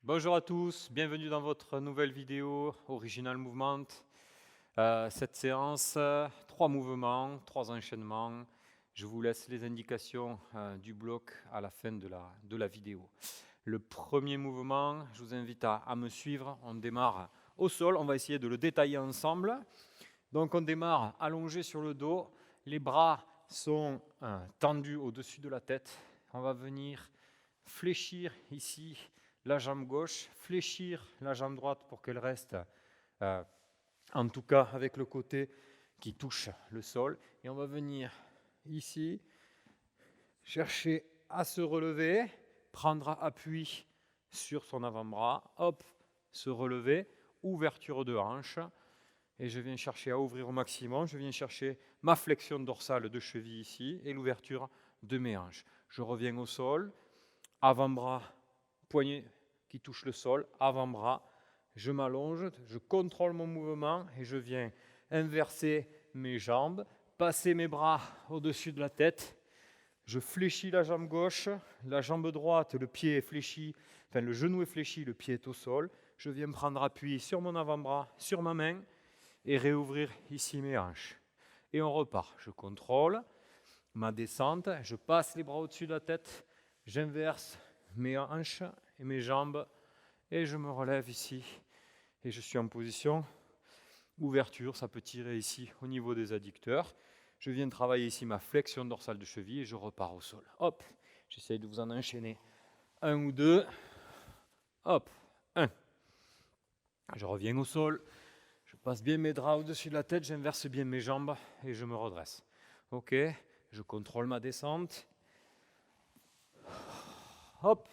Bonjour à tous, bienvenue dans votre nouvelle vidéo Original Movement. Cette séance, 3 mouvements, 3 enchaînements. Je vous laisse les indications du bloc à la fin de la vidéo. Le premier mouvement, je vous invite à me suivre. On démarre au sol, on va essayer de le détailler ensemble. Donc on démarre allongé sur le dos, les bras sont tendus au-dessus de la tête. On va venir fléchir ici la jambe gauche, fléchir la jambe droite pour qu'elle reste en tout cas avec le côté qui touche le sol. Et on va venir ici chercher à se relever, prendre appui sur son avant-bras, hop, se relever, ouverture de hanche. Et je viens chercher à ouvrir au maximum, je viens chercher ma flexion dorsale de cheville ici et l'ouverture de mes hanches. Je reviens au sol, avant-bras, poignet qui touche le sol, avant-bras, je m'allonge, je contrôle mon mouvement et je viens inverser mes jambes, passer mes bras au-dessus de la tête, je fléchis la jambe gauche, la jambe droite, le pied est fléchi, enfin le genou est fléchi, le pied est au sol, je viens prendre appui sur mon avant-bras, sur ma main et réouvrir ici mes hanches. Et on repart, je contrôle ma descente, je passe les bras au-dessus de la tête, j'inverse mes hanches et mes jambes et je me relève ici et je suis en position ouverture, ça peut tirer ici au niveau des adducteurs. Je viens travailler ici ma flexion dorsale de cheville et je repars au sol. Hop, j'essaie de vous en enchaîner un ou deux. Hop, un. Je reviens au sol, je passe bien mes draps au-dessus de la tête, j'inverse bien mes jambes et je me redresse. Ok, je contrôle ma descente. Hop,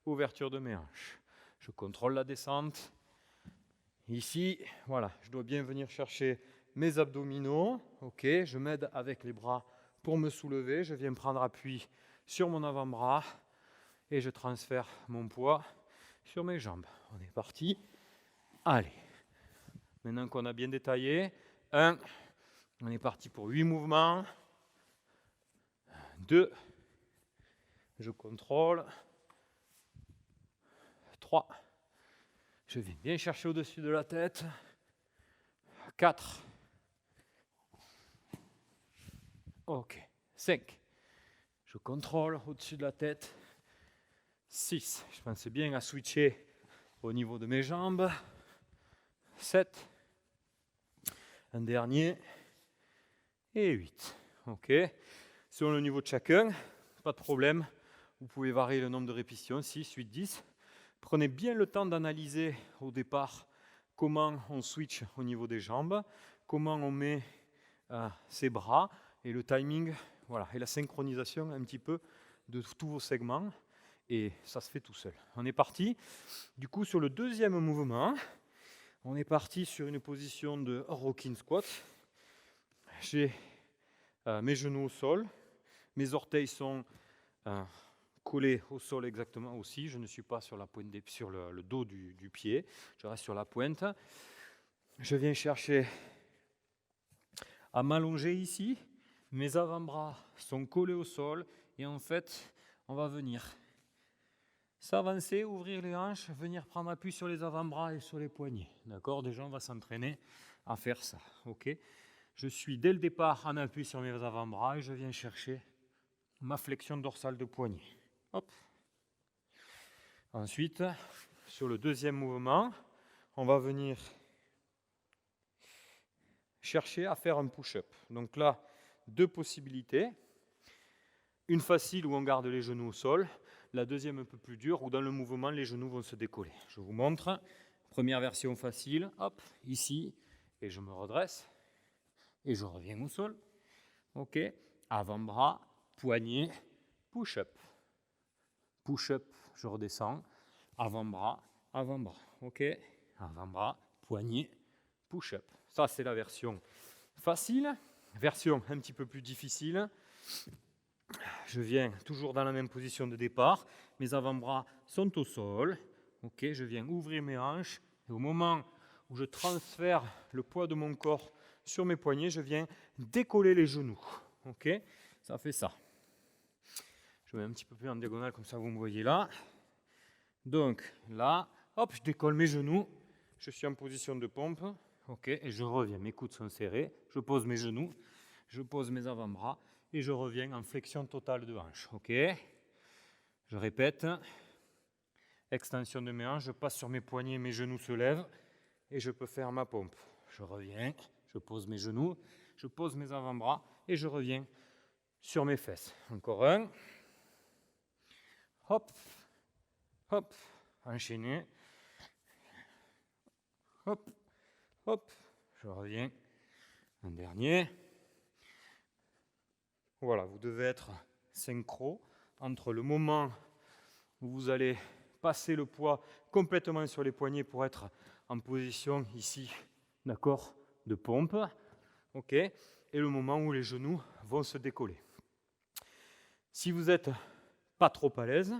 ouverture de mes hanches. Je contrôle la descente. Ici, voilà, je dois bien venir chercher mes abdominaux. Ok, je m'aide avec les bras pour me soulever. Je viens prendre appui sur mon avant-bras et je transfère mon poids sur mes jambes. On est parti. Allez, maintenant qu'on a bien détaillé, 1, on est parti pour 8 mouvements. 2, je contrôle. 3, je viens bien chercher au-dessus de la tête. 4, ok, 5, je contrôle au-dessus de la tête. 6, je pense bien à switcher au niveau de mes jambes. 7, un dernier. Et 8, ok. Selon le niveau de chacun, pas de problème. Vous pouvez varier le nombre de répétitions, 6, 8, 10. Prenez bien le temps d'analyser au départ comment on switch au niveau des jambes, comment on met ses bras et le timing, voilà, et la synchronisation un petit peu de tous vos segments. Et ça se fait tout seul. On est parti. Du coup, sur le deuxième mouvement, on est parti sur une position de rocking squat. J'ai mes genoux au sol, mes orteils sont collés au sol exactement aussi. Je ne suis pas sur la pointe sur le dos du pied, je reste sur la pointe. Je viens chercher à m'allonger ici. Mes avant-bras sont collés au sol et en fait, on va venir s'avancer, ouvrir les hanches, venir prendre appui sur les avant-bras et sur les poignets. D'accord? Déjà, on va s'entraîner à faire ça. Ok? Je suis dès le départ en appui sur mes avant-bras et je viens chercher ma flexion dorsale de poignet. Hop. Ensuite, sur le deuxième mouvement, on va venir chercher à faire un push-up. Donc là, 2 possibilités. Une facile où on garde les genoux au sol, la deuxième un peu plus dure où dans le mouvement les genoux vont se décoller. Je vous montre. Première version facile, hop, ici, et je me redresse et je reviens au sol. Ok, avant-bras, poignet, push-up. Push-up, je redescends, avant-bras, avant-bras. Ok, avant-bras, poignet, push-up. Ça, c'est la version facile. Version un petit peu plus difficile. Je viens toujours dans la même position de départ. Mes avant-bras sont au sol. Ok, je viens ouvrir mes hanches. Et au moment où je transfère le poids de mon corps sur mes poignets, je viens décoller les genoux. Ok, ça fait ça. Je mets un petit peu plus en diagonale, comme ça vous me voyez là. Donc là, hop, je décolle mes genoux. Je suis en position de pompe. Ok, et je reviens. Mes coudes sont serrés. Je pose mes genoux. Je pose mes avant-bras. Et je reviens en flexion totale de hanche. Ok. Je répète. Extension de mes hanches. Je passe sur mes poignets. Mes genoux se lèvent. Et je peux faire ma pompe. Je reviens. Je pose mes genoux. Je pose mes avant-bras. Et je reviens sur mes fesses. Encore un. Hop. Hop. Enchaîner. Hop. Hop. Je reviens. Un dernier. Voilà, vous devez être synchro entre le moment où vous allez passer le poids complètement sur les poignets pour être en position ici, d'accord, de pompe, ok, et le moment où les genoux vont se décoller. Si vous n'êtes pas trop à l'aise,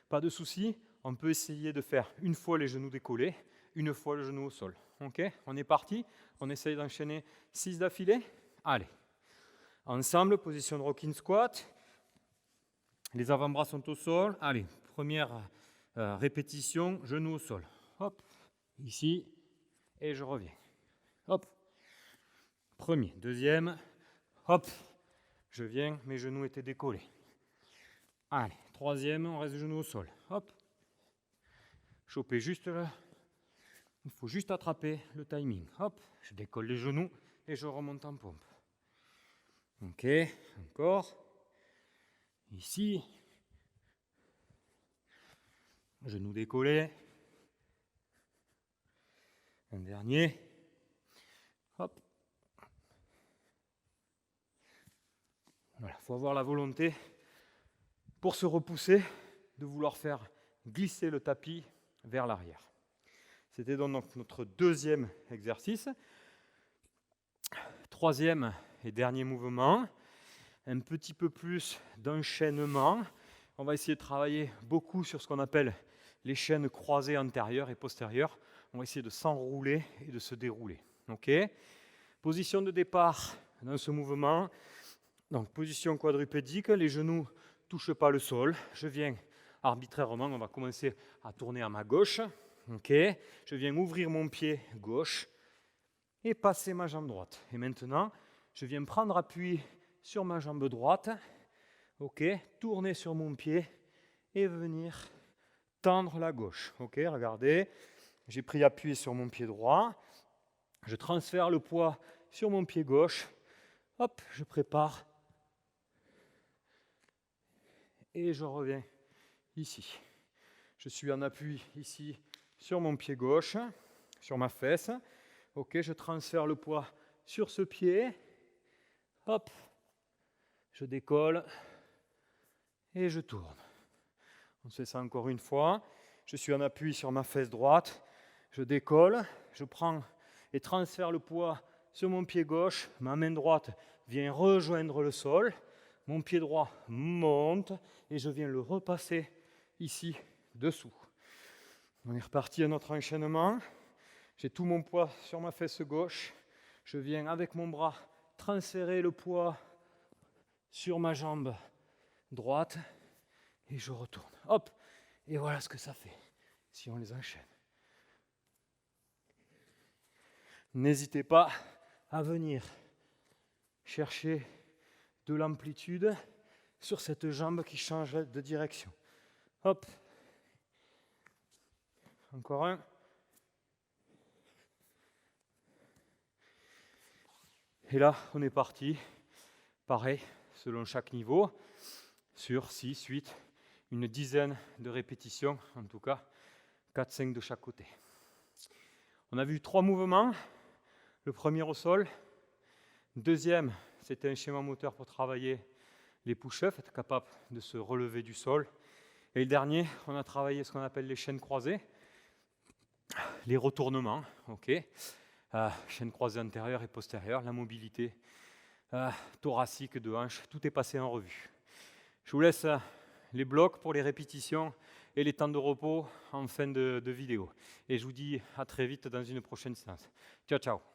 pas de souci, on peut essayer de faire une fois les genoux décollés, une fois le genou au sol. Ok, on est parti, on essaye d'enchaîner 6 d'affilée. Allez. Ensemble, position de rocking squat. Les avant-bras sont au sol. Allez, première répétition, genou au sol. Hop, ici, et je reviens. Hop, premier, deuxième, hop, je viens, mes genoux étaient décollés. Allez, troisième, on reste genou au sol. Hop, choper juste là. Il faut juste attraper le timing. Hop, je décolle les genoux et je remonte en pompe. Ok, encore. Ici. Genou décollé. Un dernier. Hop. Voilà, il faut avoir la volonté pour se repousser, de vouloir faire glisser le tapis vers l'arrière. C'était donc notre deuxième exercice. Troisième et dernier mouvement, un petit peu plus d'enchaînement. On va essayer de travailler beaucoup sur ce qu'on appelle les chaînes croisées antérieures et postérieures. On va essayer de s'enrouler et de se dérouler. Ok ? Position de départ dans ce mouvement. Donc position quadrupédique, les genoux ne touchent pas le sol. Je viens arbitrairement, on va commencer à tourner à ma gauche. Ok ? Je viens ouvrir mon pied gauche et passer ma jambe droite. Et maintenant, je viens prendre appui sur ma jambe droite, ok, tourner sur mon pied et venir tendre la gauche. Ok, regardez, j'ai pris appui sur mon pied droit, je transfère le poids sur mon pied gauche, hop, je prépare et je reviens ici. Je suis en appui ici sur mon pied gauche, sur ma fesse. Ok, je transfère le poids sur ce pied. Hop, je décolle et je tourne. On fait ça encore une fois. Je suis en appui sur ma fesse droite. Je décolle, je prends et transfère le poids sur mon pied gauche. Ma main droite vient rejoindre le sol. Mon pied droit monte et je viens le repasser ici, dessous. On est reparti à notre enchaînement. J'ai tout mon poids sur ma fesse gauche. Je viens avec mon bras transférer le poids sur ma jambe droite et je retourne. Hop, et voilà ce que ça fait si on les enchaîne. N'hésitez pas à venir chercher de l'amplitude sur cette jambe qui change de direction. Hop, encore un. Et là, on est parti, pareil, selon chaque niveau, sur 6, 8, une dizaine de répétitions, en tout cas 4-5 de chaque côté. On a vu 3 mouvements. Le premier au sol. Deuxième, c'était un schéma moteur pour travailler les push-ups, être capable de se relever du sol. Et le dernier, on a travaillé ce qu'on appelle les chaînes croisées, les retournements, ok. Chaîne croisée antérieure et postérieure, la mobilité thoracique de hanche, tout est passé en revue. Je vous laisse les blocs pour les répétitions et les temps de repos en fin de vidéo. Et je vous dis à très vite dans une prochaine séance. Ciao, ciao.